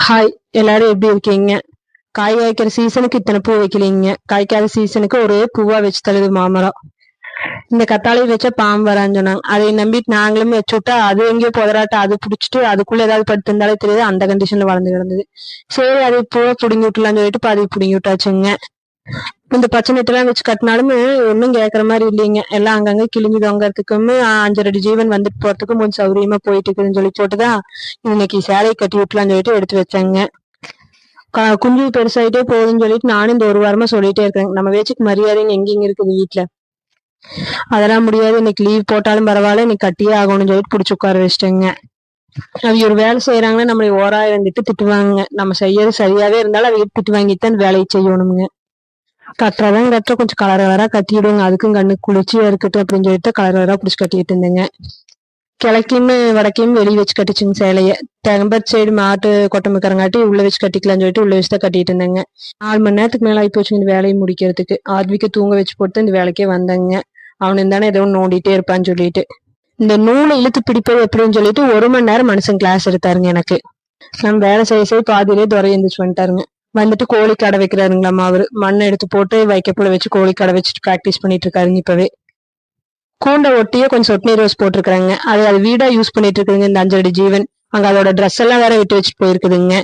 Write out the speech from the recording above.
Hi, எல்லாரும் எப்படி இருக்கீங்க? காய் காய்க்கிற சீசனுக்கு இத்தனை பூ வைக்கலீங்க. காய்க்காத சீசனுக்கு ஒரே பூவா வச்சு தருது மாமரம். இந்த கத்தாழை வச்சா பாம்பு வரான்னு சொன்னாங்க. அதை நம்பிட்டு நாங்களும் வச்சு விட்டா அது எங்கேயோ புதராட்ட அது பிடிச்சிட்டு அதுக்குள்ள ஏதாவது படுத்து இருந்தாலே தெரியுது, அந்த கண்டிஷன்ல வளர்ந்து கிடந்தது. சரி, அது பூவை பிடுங்கி விட்டுலான்னு சொல்லிட்டு பாதி பிடுங்கி விட்டாச்சுங்க. இந்த பச்சை நெட்டெல்லாம் வச்சு கட்டினாலுமே ஒன்னும் கேட்கற மாதிரி இல்லைங்க. எல்லாம் அங்கங்க கிழிஞ்சு தொங்கறதுக்கும் 5 ஜீவன் வந்துட்டு போறதுக்கும் கொஞ்சம் சௌரியமா போயிட்டு இருக்குதுன்னு சொல்லி போட்டுதான் இன்னைக்கு சேலையை கட்டி விட்டுலான்னு சொல்லிட்டு எடுத்து வச்சாங்க. குஞ்சு பெருசாயிட்டே போகுதுன்னு சொல்லிட்டு நானும் இந்த ஒரு வாரமா சொல்லிட்டே இருக்கேன். நம்ம வேச்சுக்கு மரியாதைன்னு எங்கெங்க இருக்குது வீட்டுல. அதெல்லாம் முடியாது, இன்னைக்கு லீவ் போட்டாலும் பரவாயில்ல, இன்னைக்கு கட்டியே ஆகணும்னு சொல்லிட்டு பிடிச்சி உட்கார வச்சிட்டேங்க. அவங்க ஒரு வேலை செய்யறாங்கன்னா நம்மளை ஓராயிரம் திட்டுவாங்க. நம்ம செய்யறது சரியாவே இருந்தாலும் அவங்க திட்டு வாங்கித்தான் வேலையை செய்யணுங்க. கட்டுறதான் கட்டுற கொஞ்சம் கலர் கலரா கட்டிடுவோங்க. அதுக்கும் கண்ணு குளிர்ச்சியா இருக்கட்டும் அப்படின்னு சொல்லிட்டு கலர் கலரா பிடிச்சி கட்டிட்டு இருந்தேங்க. கிழக்கையும் வடக்கையும் வெளியே வச்சு கட்டிச்சுங்க சேலைய. டெம்பர் சைடு மாட்டு கொட்டமுக்கறங்காட்டி உள்ள வச்சு கட்டிக்கலாம்னு சொல்லிட்டு உள்ள வச்சுதான் கட்டிட்டு இருந்தேங்க. 4 மணி நேரத்துக்கு மேல ஆகி போச்சுங்க இந்த வேலையை முடிக்கிறதுக்கு. ஆத்விக்க தூங்க வச்சு போட்டு இந்த வேலைக்கே வந்தேங்க. அவனு தானே ஏதோ நோண்டிட்டே இருப்பான்னு சொல்லிட்டு இந்த நூலை இழுத்து பிடிப்பது எப்படின்னு சொல்லிட்டு 1 மணி நேரம் மனுஷன் கிளாஸ் எடுத்தாருங்க எனக்கு. நம்ம வேலை செய்ய பாதியிலே துறை எழுந்திரிச்சு வந்துட்டாருங்க. வந்துட்டு கோழி கடை வைக்கிறாருங்களாமா. அவரு மண்ணை எடுத்து போட்டு வைக்கப்புல வச்சு கோழி கடை வச்சுட்டு பிராக்டிஸ் பண்ணிட்டு இருக்காருங்க. இப்பவே கூண்டை ஒட்டியே கொஞ்சம் சொட்டு நீர் ரோஸ் போட்டிருக்காங்க. அது வீடா யூஸ் பண்ணிட்டு இருக்குதுங்க இந்த 5 ஜீவன். அங்க அதோட ட்ரெஸ் எல்லாம் வேற விட்டு வச்சுட்டு போயிருக்குதுங்க.